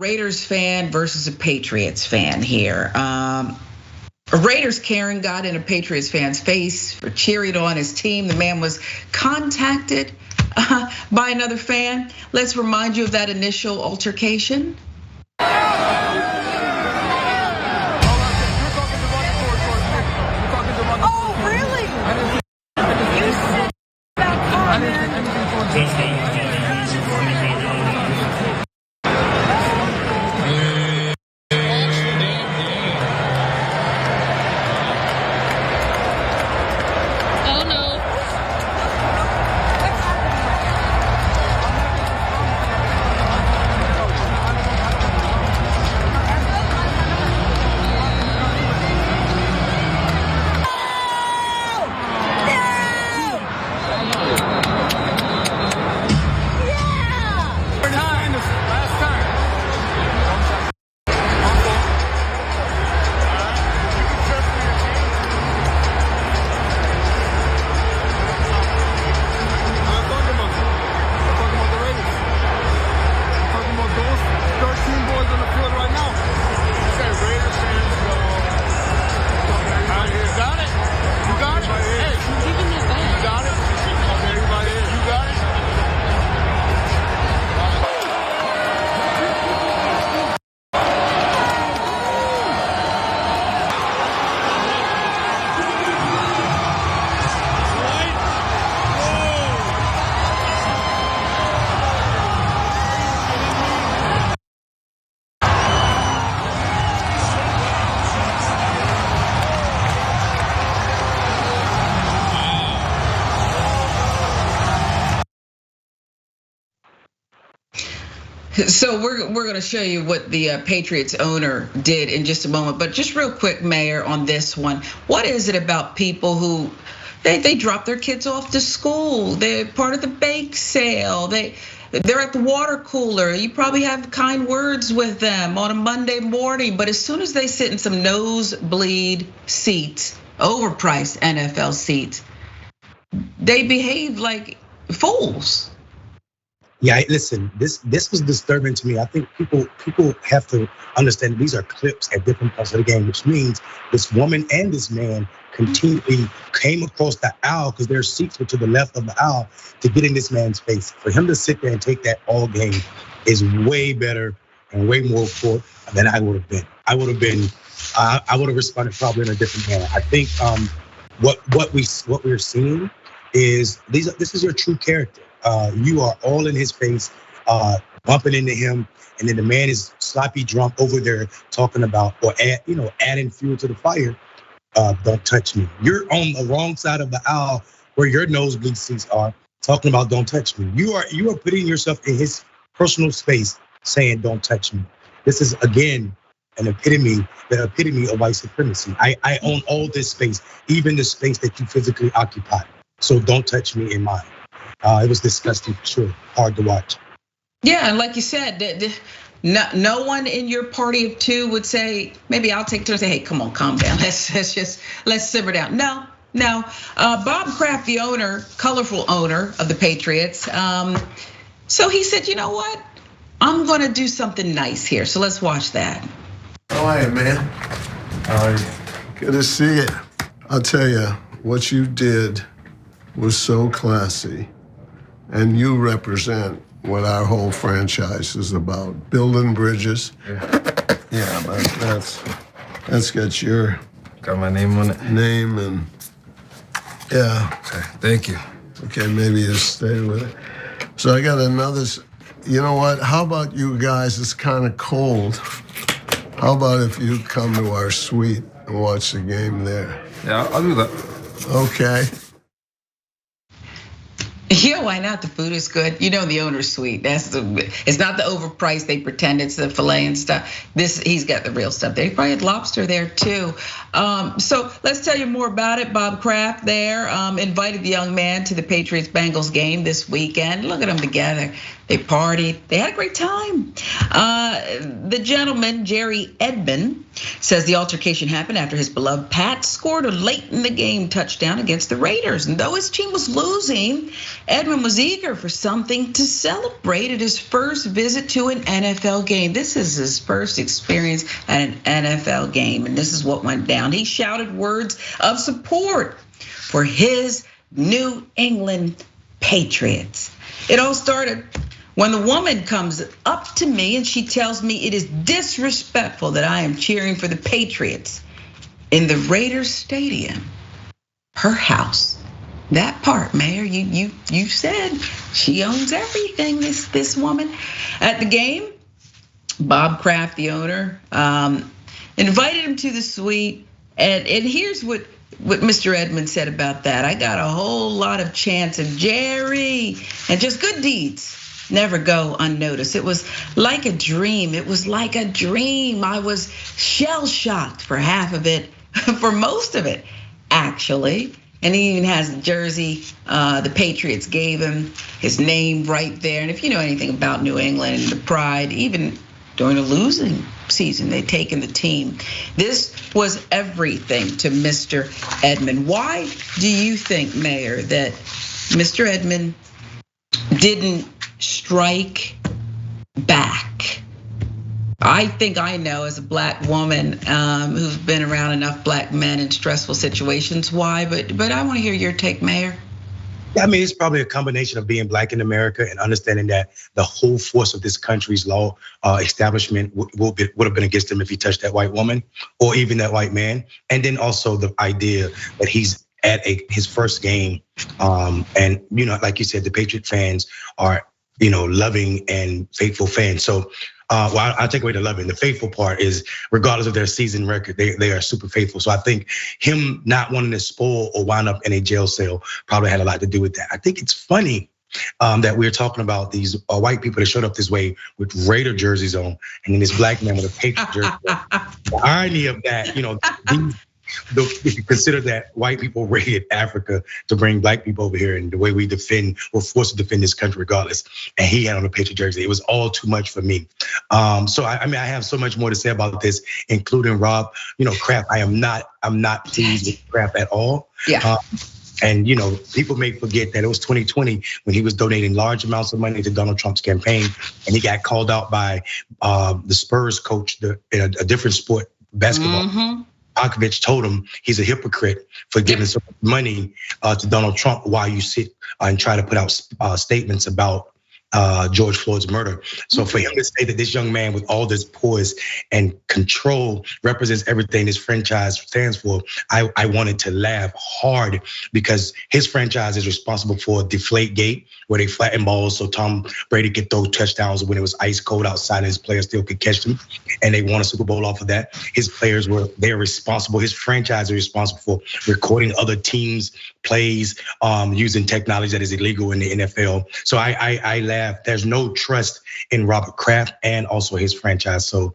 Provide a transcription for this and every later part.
Raiders fan versus a Patriots fan here. A Raiders Karen got in a Patriots fan's face for cheering on his team. The man was contacted by another fan. Let's remind you of that initial altercation. Oh, really? You said about comment. So we're going to show you what the Patriots owner did in just a moment, but just real quick, Mayor, on this one, what is it about people who they drop their kids off to school? They're part of the bake sale. They're at the water cooler. You probably have kind words with them on a Monday morning, but as soon as they sit in some nosebleed seats, overpriced NFL seats, they behave like fools. Yeah, listen, this was disturbing to me. I think people have to understand these are clips at different parts of the game, which means this woman and this man continually came across the aisle because their seats were to the left of the aisle to get in this man's face. For him to sit there and take that all game is way better and way more for than I would have been. I would have responded probably in a different manner. I think what we're seeing is this is your true character. You are all in his face, bumping into him, and then the man is sloppy drunk over there talking about or adding fuel to the fire. Don't touch me. You're on the wrong side of the aisle where your nosebleed seats are, talking about don't touch me. You are putting yourself in his personal space, saying don't touch me. This is again the epitome of white supremacy. I own all this space, even the space that you physically occupy. So don't touch me in mine. It was disgusting for sure, hard to watch. Yeah, and like you said, no one in your party of two would say, maybe I'll take turns and say, hey, come on, calm down. Let's simmer down. No. Bob Kraft, the owner, colorful owner of the Patriots. So he said, you know what? I'm gonna do something nice here. So let's watch that. How are you, man? How are you? Good to see you. I'll tell you, what you did was so classy. And you represent what our whole franchise is about, building bridges. Yeah, but that's got your got my name on it. Name and yeah. Okay, thank you. Okay, maybe you stay with it. So I got another. You know what? How about you guys? It's kind of cold. How about if you come to our suite and watch the game there? Yeah, I'll do that. Okay. Yeah, why not? The food is good. You know, the owner's sweet. It's not the overpriced. They pretend it's the filet and stuff. He's got the real stuff there. He probably had lobster there too. So let's tell you more about it. Bob Kraft there invited the young man to the Patriots Bengals game this weekend. Look at them together. They partied. They had a great time. The gentleman, Jerry Edmond, says the altercation happened after his beloved Pat scored a late in the game touchdown against the Raiders. And though his team was losing, Edmond was eager for something to celebrate at his first visit to an NFL game. This is his first experience at an NFL game, and this is what went down. He shouted words of support for his New England Patriots. It all started when the woman comes up to me and she tells me it is disrespectful that I am cheering for the Patriots in the Raiders Stadium, her house. That part, Mayor, you said she owns everything, this woman. At the game, Bob Kraft, the owner, invited him to the suite. And here's what Mr. Edmond said about that. I got a whole lot of chants of Jerry and just good deeds never go unnoticed. It was like a dream. It was like a dream. I was shell-shocked for half of it, for most of it, actually. And he even has the jersey the Patriots gave him, his name right there. And if you know anything about New England and the pride, even during a losing season, they've taken the team. This was everything to Mr. Edmond. Why do you think, Mayor, that Mr. Edmond didn't strike back? I think I know, as a black woman who's been around enough black men in stressful situations, why, but I want to hear your take, Mayor. Yeah, I mean, it's probably a combination of being black in America and understanding that the whole force of this country's law establishment would have been against him if he touched that white woman or even that white man. And then also the idea that he's at his first game, and like you said, the Patriot fans are loving and faithful fans. So. Well, I'll take away the loving. The faithful part is, regardless of their season record, they are super faithful. So I think him not wanting to spoil or wind up in a jail cell probably had a lot to do with that. I think it's funny that we're talking about these white people that showed up this way with Raider jerseys on, and then this black man with a Patriot jersey. The irony of that, if you consider that white people raided Africa to bring black people over here, and the way we're forced to defend this country regardless, and he had on a Patriot jersey, it was all too much for me. So I mean, I have so much more to say about this, including Rob. Kraft. I'm not pleased with Kraft at all. Yeah. And people may forget that it was 2020 when he was donating large amounts of money to Donald Trump's campaign, and he got called out by the Spurs coach in a different sport, basketball. Mm-hmm. Akovich told him he's a hypocrite for giving so much money to Donald Trump while you sit and try to put out statements about George Floyd's murder. So for him to say that this young man with all this poise and control represents everything this franchise stands for, I wanted to laugh hard, because his franchise is responsible for Deflategate, where they flatten balls so Tom Brady could throw touchdowns when it was ice cold outside and his players still could catch them, and they won a Super Bowl off of that. His players they're responsible. His franchise is responsible for recording other teams' plays using technology that is illegal in the NFL. So I laugh. There's no trust in Robert Kraft and also his franchise. So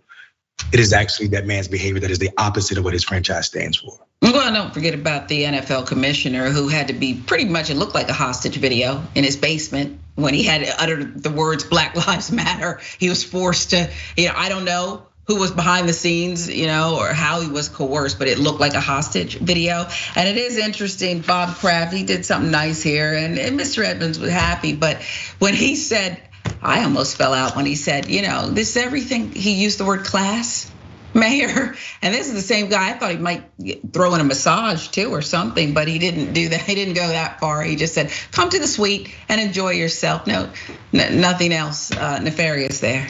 it is actually that man's behavior that is the opposite of what his franchise stands for. Well, don't forget about the NFL commissioner, who had to be pretty much, it looked like a hostage video in his basement when he had uttered the words Black Lives Matter. He was forced to, I don't know who was behind the scenes, or how he was coerced, but it looked like a hostage video. And it is interesting, Bob Kraft, he did something nice here, and Mr. Edmonds was happy. But when he said, I almost fell out when he said, this is everything, he used the word class, Mayor. And this is the same guy, I thought he might throw in a massage too or something, but he didn't do that. He didn't go that far. He just said, come to the suite and enjoy yourself. No, nothing else nefarious there.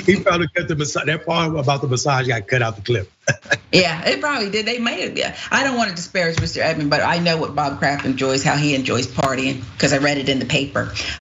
He probably cut the massage. That part about the massage got cut out the clip. Yeah, it probably did. They made it. Yeah. I don't want to disparage Mr. Edmond, but I know what Bob Kraft enjoys, how he enjoys partying, because I read it in the paper.